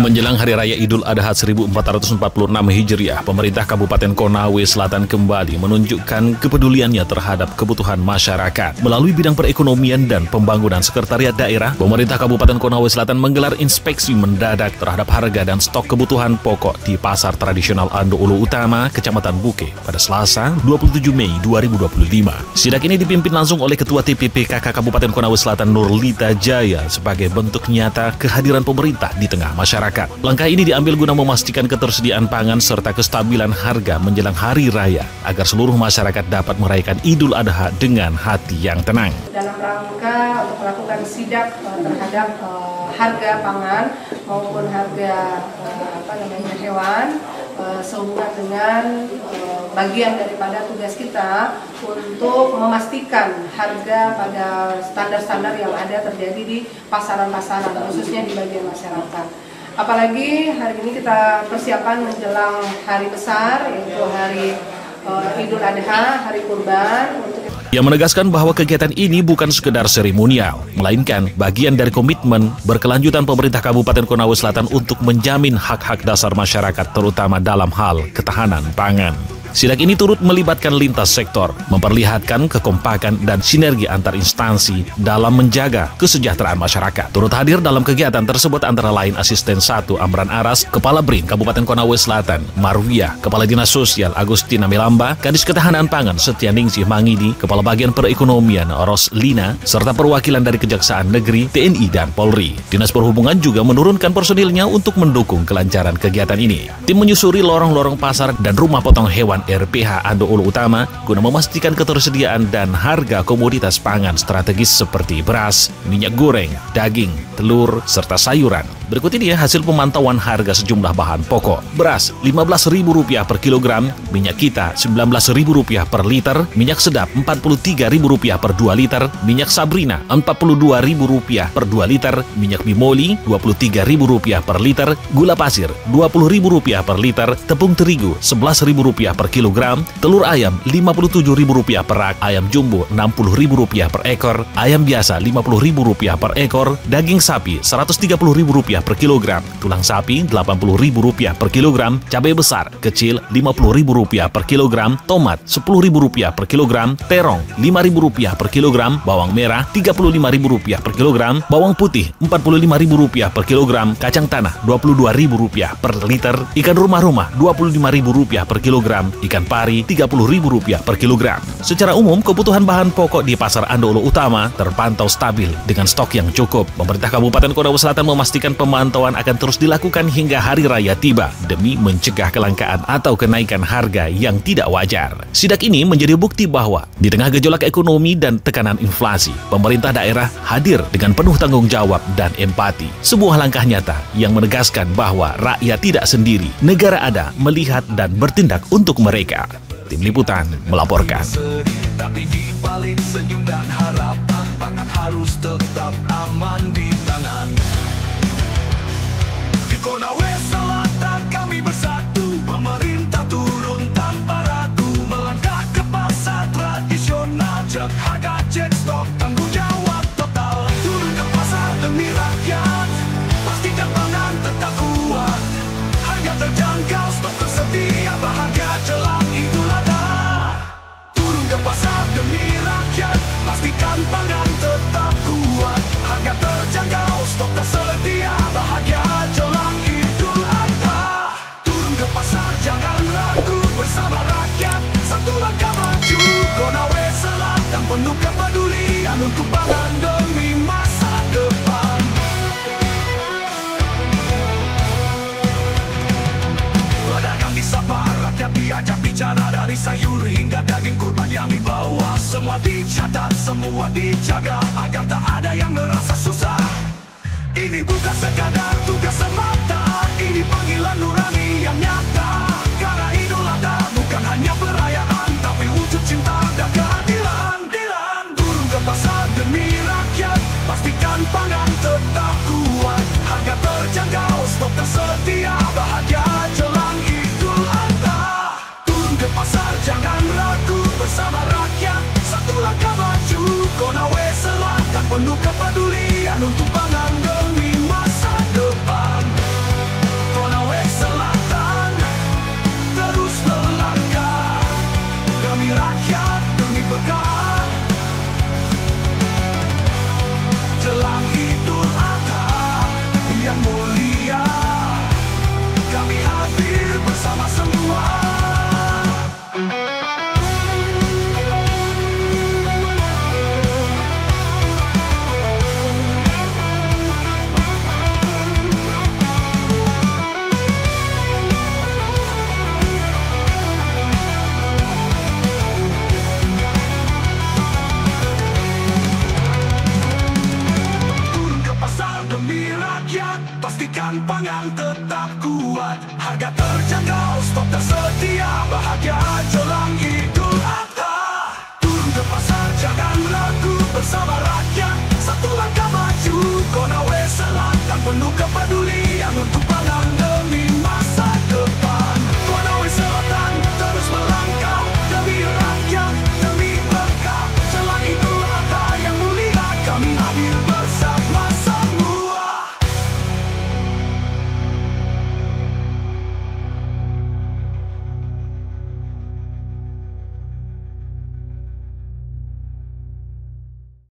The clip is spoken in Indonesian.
Menjelang Hari Raya Idul Adha 1446 Hijriah, pemerintah Kabupaten Konawe Selatan kembali menunjukkan kepeduliannya terhadap kebutuhan masyarakat. Melalui bidang perekonomian dan pembangunan sekretariat daerah, pemerintah Kabupaten Konawe Selatan menggelar inspeksi mendadak terhadap harga dan stok kebutuhan pokok di Pasar Tradisional Ando Ulu Utama, Kecamatan Buke, pada Selasa 27 Mei 2025. Sidak ini dipimpin langsung oleh Ketua TPPKK Kabupaten Konawe Selatan Nurlita Jaya sebagai bentuk nyata kehadiran pemerintah di tengah masyarakat. Langkah ini diambil guna memastikan ketersediaan pangan serta kestabilan harga menjelang hari raya agar seluruh masyarakat dapat merayakan Idul Adha dengan hati yang tenang. Dalam rangka untuk melakukan sidak terhadap harga pangan maupun harga hewan sehubungan dengan bagian daripada tugas kita untuk memastikan harga pada standar-standar yang ada terjadi di pasaran-pasaran, khususnya di bagian masyarakat. Apalagi hari ini kita persiapan menjelang hari besar, yaitu hari Idul Adha, hari Kurban. Ia menegaskan bahwa kegiatan ini bukan sekedar seremonial, melainkan bagian dari komitmen berkelanjutan pemerintah Kabupaten Konawe Selatan untuk menjamin hak-hak dasar masyarakat, terutama dalam hal ketahanan pangan. Sidak ini turut melibatkan lintas sektor, memperlihatkan kekompakan dan sinergi antar instansi dalam menjaga kesejahteraan masyarakat. Turut hadir dalam kegiatan tersebut antara lain Asisten 1 Amran Aras, Kepala BRIN Kabupaten Konawe Selatan Marwiyah, Kepala Dinas Sosial Agustina Melamba, Kadis Ketahanan Pangan Setyaningsih Mangidi, Kepala Bagian Perekonomian Roslina, serta perwakilan dari Kejaksaan Negeri, TNI, dan Polri. Dinas Perhubungan juga menurunkan personilnya untuk mendukung kelancaran kegiatan ini. Tim menyusuri lorong-lorong pasar dan rumah potong hewan RPH Ando Ulu Utama guna memastikan ketersediaan dan harga komoditas pangan strategis seperti beras, minyak goreng, daging, telur, serta sayuran. Berikut ini hasil pemantauan harga sejumlah bahan pokok. Beras Rp15.000 per kilogram, minyak kita Rp19.000 per liter, minyak sedap Rp43.000 per 2 liter, minyak Sabrina Rp42.000 per 2 liter, minyak bimoli Rp23.000 per liter, gula pasir Rp20.000 per liter, tepung terigu Rp11.000 per kilogram, telur ayam Rp57.000 per rak, ayam jumbo Rp60.000 per ekor, ayam biasa Rp50.000 per ekor, daging sapi Rp130.000 per kilogram, tulang sapi Rp80.000 per kilogram, cabai besar kecil Rp50.000 per kilogram, tomat Rp10.000 per kilogram, terong Rp5.000 per kilogram, bawang merah Rp35.000 per kilogram, bawang putih Rp45.000 per kilogram, kacang tanah Rp22.000 per liter, ikan rumah-rumah Rp25.000 per kilogram, ikan pari Rp30.000 per kilogram. Secara umum, kebutuhan bahan pokok di Pasar Ando Ulu Utama terpantau stabil dengan stok yang cukup. Pemerintah Kabupaten Konawe Selatan memastikan pemantauan akan terus dilakukan hingga hari raya tiba demi mencegah kelangkaan atau kenaikan harga yang tidak wajar. Sidak ini menjadi bukti bahwa di tengah gejolak ekonomi dan tekanan inflasi, pemerintah daerah hadir dengan penuh tanggung jawab dan empati. Sebuah langkah nyata yang menegaskan bahwa rakyat tidak sendiri, negara ada melihat dan bertindak untuk mereka. Tim Liputan melaporkan. Tapi di balik senyum dan harapan, pangan harus tetap aman di tangan. Di Konawe Selatan kami bersatu, pemerintah turun tanpa ragu, melangkah ke pasar tradisional, cek harga, cek stok, tanggung jawab total. Turun ke pasar demi rakyat, pastikan pangan tetap kuat, harga terjangkau, stok tersedia, bahagia jelang Idul Adha. Turun ke pasar demi rakyat, pastikan pangan tetap kuat, harga terjangkau, stok tersedia, bahagia jelang Idul Adha. Turun ke pasar, jangan ragu, bersama rakyat, satu langkah maju. Konawe Selatan penuh kepedulian untuk pangan demi masa depan. Pedagang disapa, rakyat diajak bicara, dari sayur hingga daging kurban yang dibawa. Semua dicatat, semua dijaga, agar tak ada yang merasa susah. Ini bukan sekadar tugas semata, ini panggilan nurani yang nyata. Karena Idul Adha bukan hanya perayaan, tapi wujud cinta dan keadilan. Turun ke pasar demi rakyat, pastikan pangan tetap kuat, harga terjangkau, stok tersedia, bahagia jelang Idul Adha. Turun ke pasar, jangan ragu, bersama rakyat, satu langkah maju. Konawe Selatan penuh kepedulian untuk pangan demi masa depan. pastikan pangan tetap kuat. Harga terjangkau, stok tersedia, bahagia jelang Idul Adha. Turun ke pasar, jangan ragu, bersama rakyat, satu langkah maju. Konawe Selatan penuh kepercayaan.